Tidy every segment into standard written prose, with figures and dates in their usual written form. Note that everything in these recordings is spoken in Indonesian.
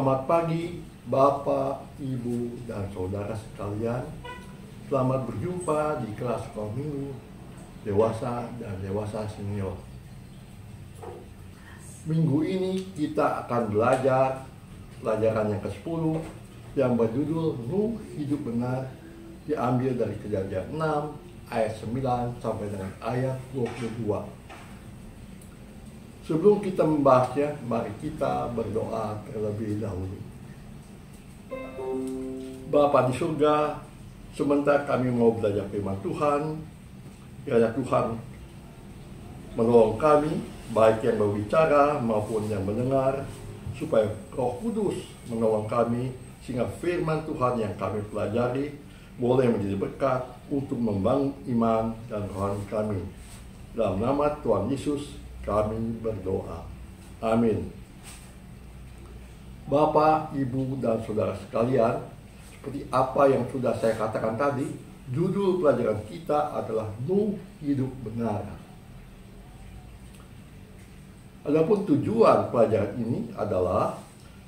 Selamat pagi Bapak, Ibu, dan Saudara sekalian. Selamat berjumpa di kelas sekolah minggu dewasa dan dewasa senior. Minggu ini kita akan belajar pelajaran yang ke-10 yang berjudul Nuh Hidup Benar, diambil dari Kejadian 6 ayat 9 sampai dengan ayat 22. Sebelum kita membahasnya, mari kita berdoa terlebih dahulu. Bapa di surga, sementara kami mau belajar firman Tuhan, kiranya Tuhan menolong kami, baik yang berbicara maupun yang mendengar, supaya Roh Kudus menolong kami, sehingga firman Tuhan yang kami pelajari boleh menjadi berkat untuk membangun iman dan rohani kami. Dalam nama Tuhan Yesus kami berdoa. Amin. Bapak, Ibu, dan Saudara sekalian, seperti apa yang sudah saya katakan tadi, judul pelajaran kita adalah Nuh Hidup Benar. Adapun tujuan pelajaran ini adalah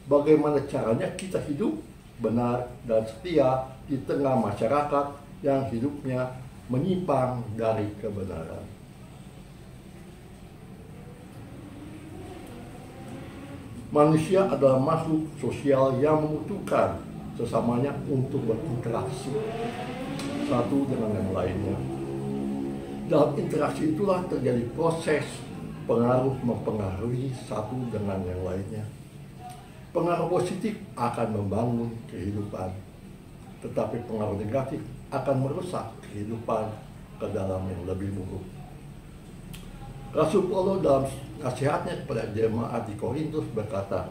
bagaimana caranya kita hidup benar dan setia di tengah masyarakat yang hidupnya menyimpang dari kebenaran. Manusia adalah makhluk sosial yang membutuhkan sesamanya untuk berinteraksi satu dengan yang lainnya. Dalam interaksi itulah terjadi proses pengaruh mempengaruhi satu dengan yang lainnya. Pengaruh positif akan membangun kehidupan, tetapi pengaruh negatif akan merusak kehidupan ke dalam yang lebih buruk. Rasul Paulus dalam nasihatnya kepada jemaat di Korintus berkata,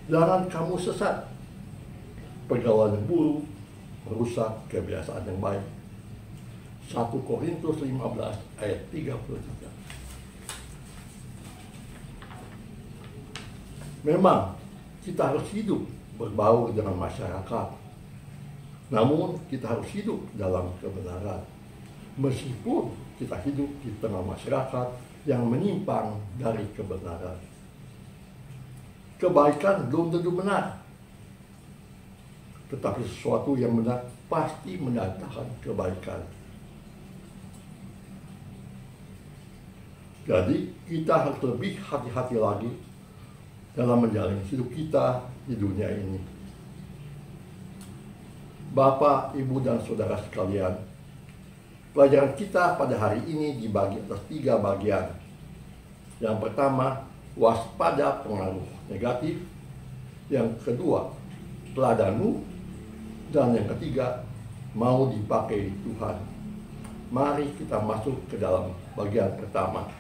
"Jangan kamu sesat, pergaulan yang buruk merusak kebiasaan yang baik." 1 Korintus 15 ayat 33. Memang kita harus hidup berbaur dengan masyarakat, namun kita harus hidup dalam kebenaran. Meskipun kita hidup di tengah masyarakat yang menyimpang dari kebenaran. Kebaikan belum tentu benar, tetapi sesuatu yang benar pasti mendatangkan kebaikan. Jadi kita harus lebih hati-hati lagi dalam menjalani hidup kita di dunia ini. Bapak, Ibu, dan Saudara sekalian, pelajaran kita pada hari ini dibagi atas 3 bagian. Yang pertama, waspada pengaruh negatif. Yang kedua, teladan Nuh. Dan yang ketiga, mau dipakai Tuhan. Mari kita masuk ke dalam bagian pertama,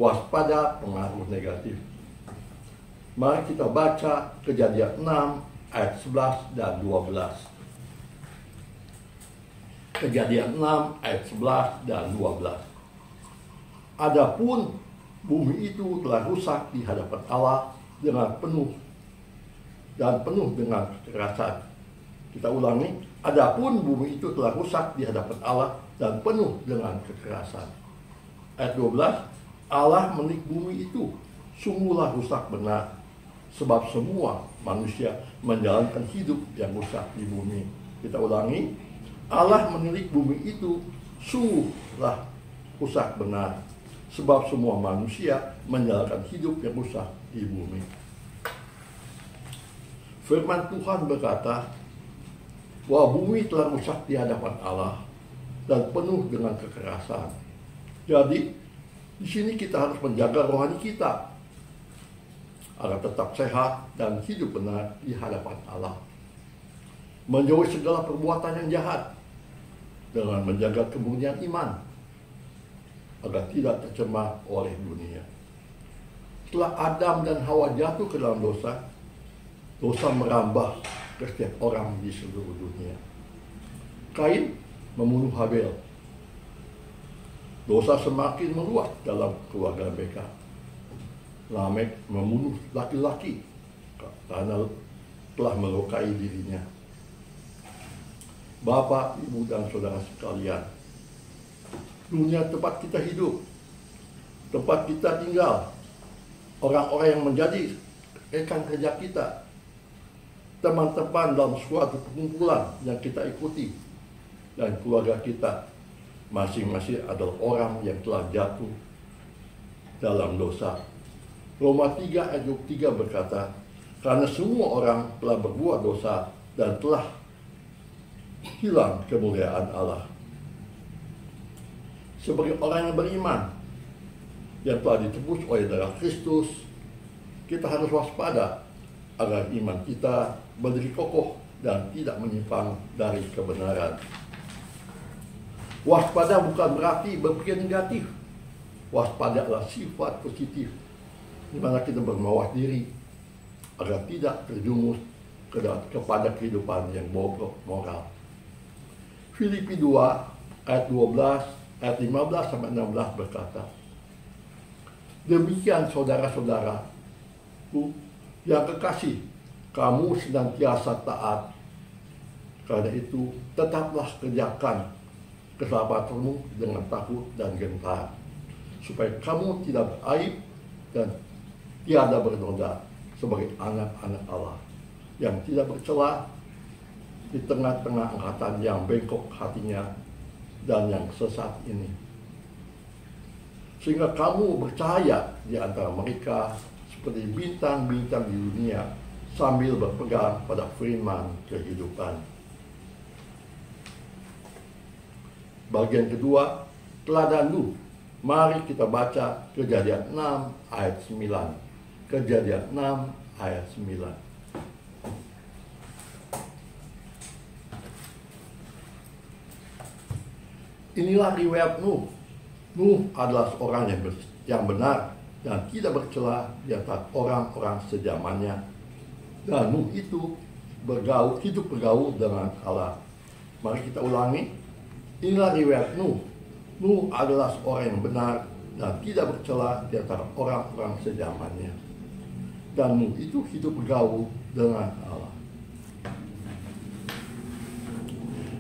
waspada pengaruh negatif. Mari kita baca Kejadian 6 ayat 11 dan 12. Kejadian 6 ayat 11 dan 12. Adapun bumi itu telah rusak di hadapan Allah dengan penuh dengan kekerasan. Kita ulangi, adapun bumi itu telah rusak di hadapan Allah dan penuh dengan kekerasan. Ayat 12, Allah menilik bumi itu, sungguhlah rusak benar, sebab semua manusia menjalankan hidup yang rusak di bumi. Kita ulangi, Allah menilik bumi itu, sungguhlah rusak benar, sebab semua manusia menjalankan hidup yang rusak di bumi. Firman Tuhan berkata bahwa bumi telah rusak di hadapan Allah dan penuh dengan kekerasan. Jadi di sini kita harus menjaga rohani kita agar tetap sehat dan hidup benar di hadapan Allah. Menjauhi segala perbuatan yang jahat dengan menjaga kemurnian iman agar tidak tercemar oleh dunia. Setelah Adam dan Hawa jatuh ke dalam dosa merambah ke setiap orang di seluruh dunia. Kain membunuh Habel. Dosa semakin meluas dalam keluarga mereka. Lamek membunuh laki-laki karena telah melukai dirinya. Bapak, Ibu, dan Saudara sekalian, dunia tempat kita hidup, tempat kita tinggal, orang-orang yang menjadi rekan kerja kita, teman-teman dalam suatu perkumpulan yang kita ikuti, dan keluarga kita. Masing-masing adalah orang yang telah jatuh dalam dosa. Roma 3 ayat 3 berkata, karena semua orang telah berbuat dosa dan telah hilang kemuliaan Allah. Sebagai orang yang beriman, yang telah ditebus oleh darah Kristus, kita harus waspada agar iman kita berdiri kokoh dan tidak menyimpang dari kebenaran. Waspada bukan berarti berpikir negatif. Waspada adalah sifat positif, di mana kita bermawas diri agar tidak terjumus kepada kehidupan yang bobrok moral. Filipi 2 ayat 12 ayat 15 sampai 16 berkata, demikian saudara-saudaraku yang kekasih, kamu senantiasa taat. Karena itu tetaplah kerjakan keselamatanmu dengan takut dan gentar, supaya kamu tidak beraib dan tiada bernoda sebagai anak-anak Allah yang tidak bercela di tengah-tengah angkatan yang bengkok hatinya dan yang sesat ini. Sehingga kamu bercahaya di antara mereka seperti bintang-bintang di dunia sambil berpegang pada firman kehidupan. Bagian kedua, teladan Nuh. Mari kita baca Kejadian 6 ayat 9. Kejadian 6 ayat 9. Inilah riwayat Nuh. Nuh adalah seorang yang benar dan tidak bercela di antara orang-orang sezamannya. Dan Nuh itu hidup bergaul dengan Allah. Mari kita ulangi. Inilah riwayat Nuh. Nuh adalah seorang yang benar dan tidak bercela di antara orang-orang sezamannya. Dan Nuh itu hidup bergaul dengan Allah.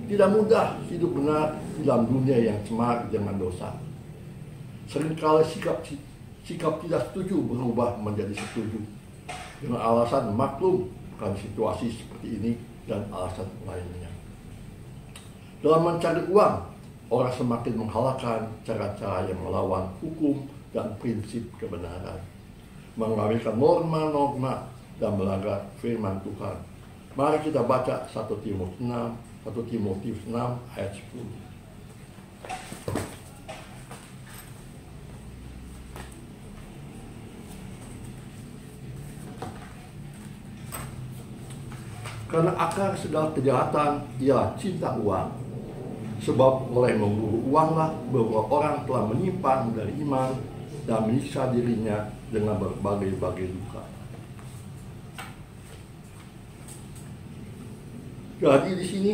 Tidak mudah hidup benar dalam dunia yang cemar dengan dosa. Seringkali sikap tidak setuju berubah menjadi setuju dengan alasan maklum bukan situasi seperti ini dan alasan lainnya. Dalam mencari uang, orang semakin menghalalkan cara-cara yang melawan hukum dan prinsip kebenaran, mengabaikan norma-norma dan melanggar firman Tuhan. Mari kita baca 1 Timotius 6 ayat 10. Karena akar segala kejahatan ialah cinta uang. Sebab oleh memburu uanglah beberapa orang telah menyimpang dari iman dan menyiksa dirinya dengan berbagai-bagai duka. Jadi di sini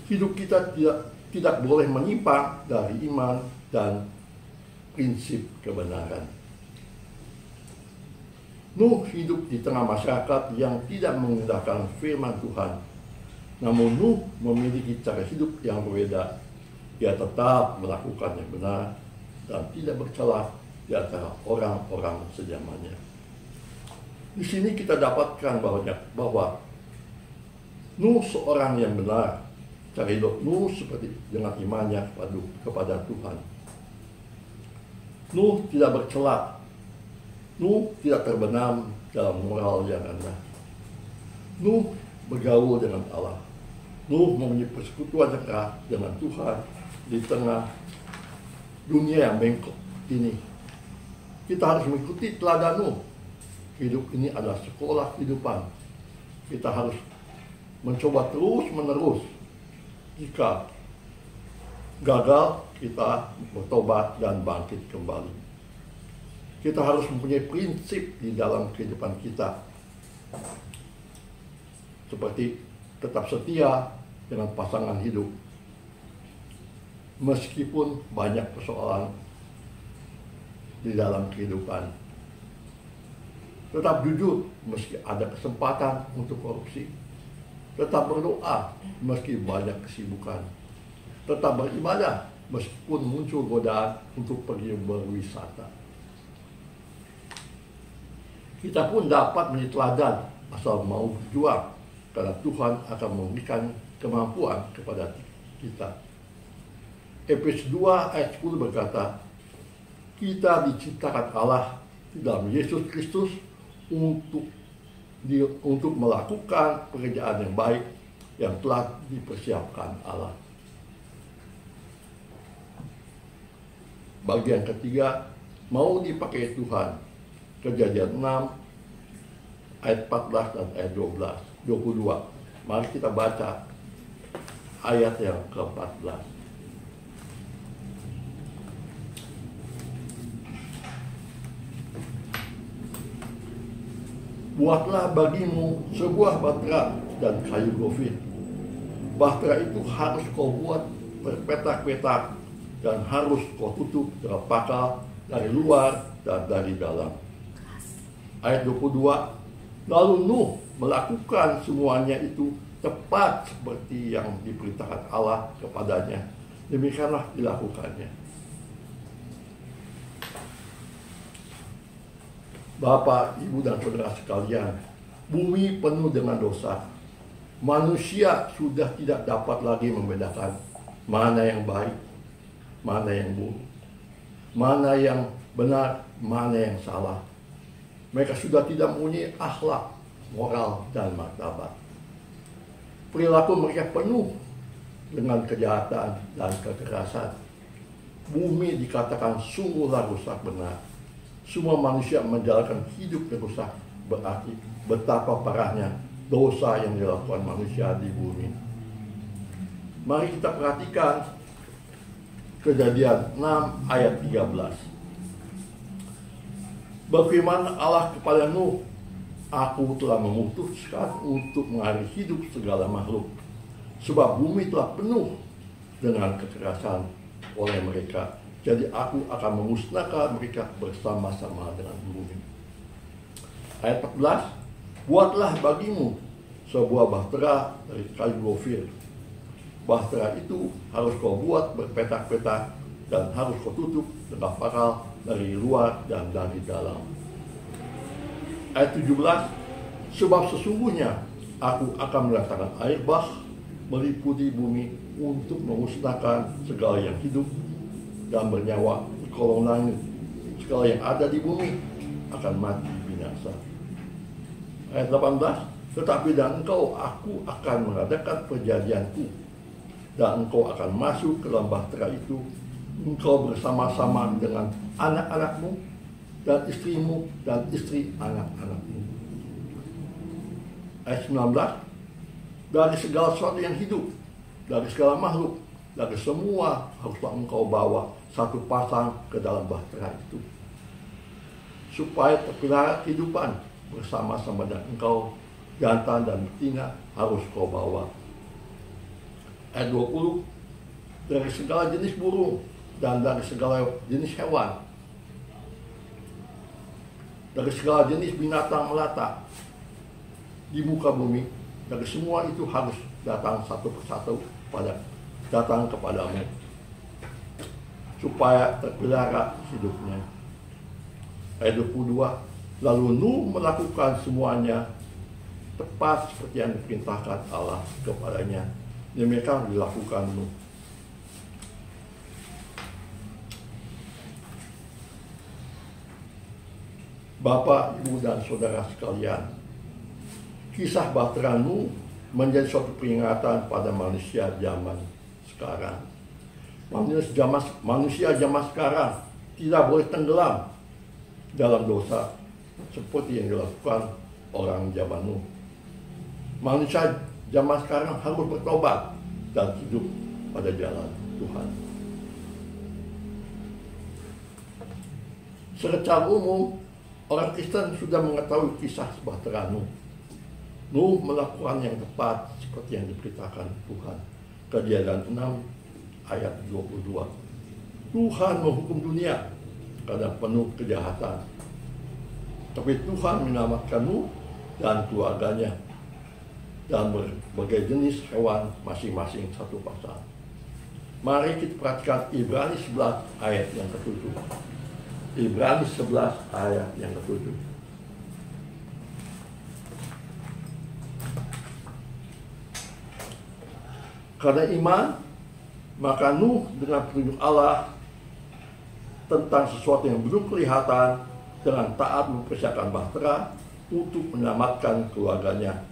hidup kita tidak boleh menyimpang dari iman dan prinsip kebenaran. Nuh hidup di tengah masyarakat yang tidak mengindahkan firman Tuhan. Namun Nuh memiliki cara hidup yang berbeda. Dia tetap melakukan yang benar dan tidak bercela di antara orang-orang sezamannya. Di sini kita dapatkan bahwa Nuh seorang yang benar. Cara hidup Nuh seperti dengan imannya kepada Tuhan. Nuh tidak bercela. Nuh tidak terbenam dalam moral yang rendah. Nuh bergaul dengan Allah. Nuh mempunyai persekutuan yang erat dengan Tuhan di tengah dunia yang bengkok ini. Kita harus mengikuti teladan Nuh. Hidup ini adalah sekolah kehidupan. Kita harus mencoba terus-menerus. Jika gagal, kita bertobat dan bangkit kembali. Kita harus mempunyai prinsip di dalam kehidupan kita. Seperti tetap setia dengan pasangan hidup. Meskipun banyak persoalan di dalam kehidupan. Tetap jujur meski ada kesempatan untuk korupsi. Tetap berdoa meski banyak kesibukan. Tetap beribadah meskipun muncul godaan untuk pergi berwisata. Kita pun dapat menjadi teladan asal mau berjuang, karena Tuhan akan memberikan kemampuan kepada kita. Efesus 2 ayat 10 berkata, kita diciptakan Allah di dalam Yesus Kristus untuk melakukan pekerjaan yang baik yang telah dipersiapkan Allah. Bagian ketiga, mau dipakai Tuhan. Kejadian 6 ayat 14 dan ayat 22. Mari kita baca ayat yang ke-14. Buatlah bagimu sebuah bahtera dan kayu gofir. Bahtera itu harus kau buat berpetak-petak dan harus kau tutup dengan pakal dari luar dan dari dalam. Ayat 22, lalu Nuh melakukan semuanya itu tepat seperti yang diperintahkan Allah kepadanya. Demikianlah dilakukannya. Bapak, Ibu, dan saudara sekalian, bumi penuh dengan dosa. Manusia sudah tidak dapat lagi membedakan mana yang baik, mana yang buruk, mana yang benar, mana yang salah. Mereka sudah tidak mempunyai akhlak, moral, dan martabat. Perilaku mereka penuh dengan kejahatan dan kekerasan. Bumi dikatakan sungguhlah rusak benar. Semua manusia menjalankan hidup yang rusak, berarti betapa parahnya dosa yang dilakukan manusia di bumi. Mari kita perhatikan Kejadian 6 ayat 13. Berfirman Allah kepada Nuh, aku telah memutuskan untuk mengakhiri hidup segala makhluk, sebab bumi telah penuh dengan kekerasan oleh mereka. Jadi aku akan memusnahkan mereka bersama-sama dengan bumi. Ayat 14, buatlah bagimu sebuah bahtera dari kayu gofir. Bahtera itu harus kau buat berpetak-petak dan harus kau tutup dengan pakal dari luar dan dari dalam. Ayat 17, sebab sesungguhnya aku akan mendatangkan air bah meliputi bumi untuk memusnahkan segala yang hidup dan bernyawa di kolong langit. Segala yang ada di bumi akan mati binasa. Ayat 18, tetapi dan engkau aku akan mengadakan perjanjianku, dan engkau akan masuk ke dalam bahtera itu, engkau bersama-sama dengan anak-anakmu dan istrimu dan istri anak-anakmu. Ayat 19, dari segala sesuatu yang hidup, dari segala makhluk, dari semua haruslah engkau bawa satu pasang ke dalam bahtera itu, supaya terpelihara kehidupan bersama-sama dengan engkau. Jantan dan betina harus kau bawa. Ayat 20, dari segala jenis burung dan dari segala jenis hewan, dari segala jenis binatang melata di muka bumi, dari semua itu harus datang satu persatu datang kepadamu, supaya terpelihara hidupnya. Ayat 22, lalu Nuh melakukan semuanya tepat seperti yang diperintahkan Allah kepadanya. Demikian dilakukan Nuh. Bapak, Ibu, dan saudara sekalian, kisah bahtera Nuh menjadi suatu peringatan pada manusia zaman sekarang. Manusia zaman sekarang tidak boleh tenggelam dalam dosa seperti yang dilakukan orang zaman Nuh. Manusia zaman sekarang harus bertobat dan hidup pada jalan Tuhan. Secara umum, orang Kristen sudah mengetahui kisah bahtera Nuh. Nuh melakukan yang tepat seperti yang diberitakan Tuhan. Kejadian 6 ayat 22. Tuhan menghukum dunia karena penuh kejahatan. Tapi Tuhan menyelamatkan Nuh dan keluarganya dan berbagai jenis hewan masing-masing satu pasang. Mari kita perhatikan Ibrani 11 ayat yang ke-7. Ibrani 11 ayat yang ke-7. Karena iman, maka Nuh dengan petunjuk Allah tentang sesuatu yang belum kelihatan dengan taat mempersiapkan bahtera untuk menyelamatkan keluarganya.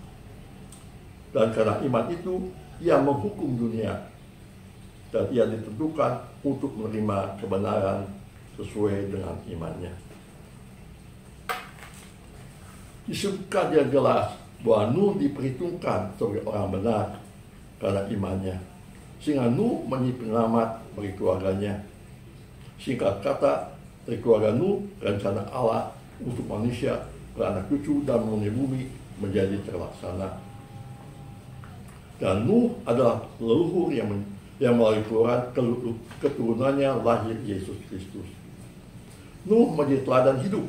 Dan karena iman itu, ia menghukum dunia dan ia ditentukan untuk menerima kebenaran sesuai dengan imannya. Disebutkan dia jelas bahwa Nuh diperhitungkan sebagai orang benar karena imannya, sehingga Nuh menjadi penyelamat bagi keluarganya. Singkat kata, dari keluarga Nuh, rencana Allah untuk manusia, beranak cucu dan menghuni bumi menjadi terlaksana. Dan Nuh adalah leluhur yang melalui keturunannya lahir Yesus Kristus. Nuh menjadi teladan hidup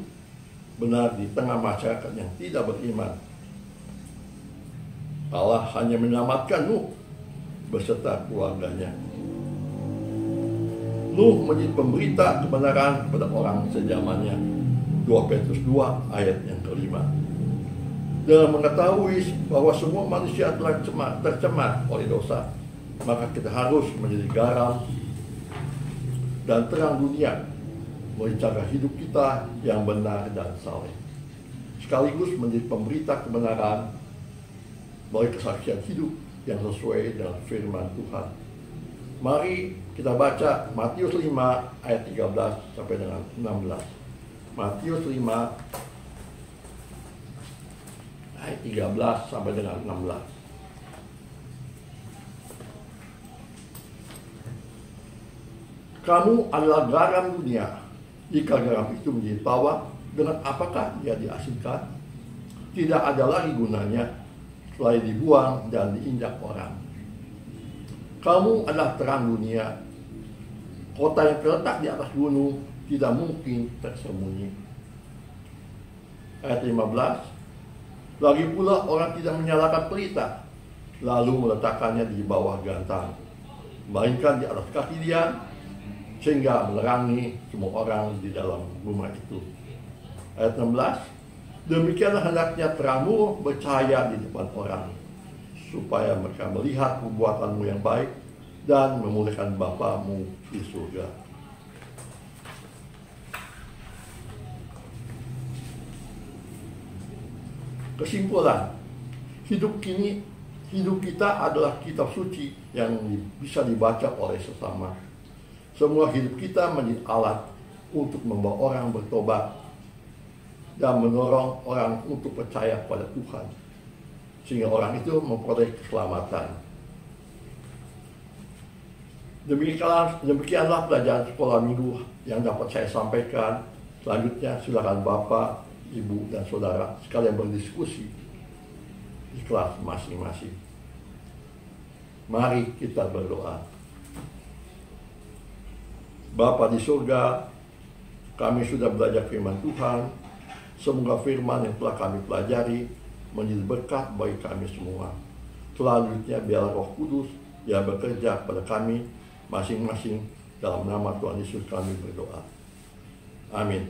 benar di tengah masyarakat yang tidak beriman. Allah hanya menyelamatkan Nuh beserta keluarganya. Nuh menjadi pemberita kebenaran kepada orang sejamannya. 2 Petrus 2 ayat yang kelima. Dengan mengetahui bahwa semua manusia telah tercemar oleh dosa, maka kita harus menjadi garam dan terang dunia melalui cara hidup kita yang benar dan saleh, sekaligus menjadi pemberita kebenaran melalui kesaksian hidup yang sesuai dengan firman Tuhan. Mari kita baca Matius 5 ayat 13 sampai dengan 16. Matius 5 ayat 13 sampai dengan 16. Kamu adalah garam dunia. Jika garam itu menjadi bawang, dengan apakah dia diasinkan? Tidak ada lagi gunanya selain dibuang dan diinjak orang. Kamu adalah terang dunia. Kota yang terletak di atas gunung tidak mungkin tersembunyi. Ayat 15. Lagi pula orang tidak menyalakan pelita lalu meletakkannya di bawah gantang, melainkan di atas kaki dia, sehingga menerangi semua orang di dalam rumah itu. Ayat 16. Demikianlah hendaknya terangmu bercahaya di depan orang, supaya mereka melihat perbuatanmu yang baik dan memuliakan Bapamu di surga. Kesimpulan, hidup kita adalah kitab suci yang bisa dibaca oleh sesama. Semua hidup kita menjadi alat untuk membawa orang bertobat dan mendorong orang untuk percaya pada Tuhan, sehingga orang itu memperoleh keselamatan. Demikianlah pelajaran sekolah minggu yang dapat saya sampaikan. Selanjutnya silakan Bapak, Ibu, dan Saudara sekalian berdiskusi di kelas masing-masing. Mari kita berdoa. Bapa di surga, kami sudah belajar firman Tuhan. Semoga firman yang telah kami pelajari menjadi berkat bagi kami semua. Selanjutnya biarlah Roh Kudus yang bekerja pada kami masing-masing. Dalam nama Tuhan Yesus kami berdoa. Amin.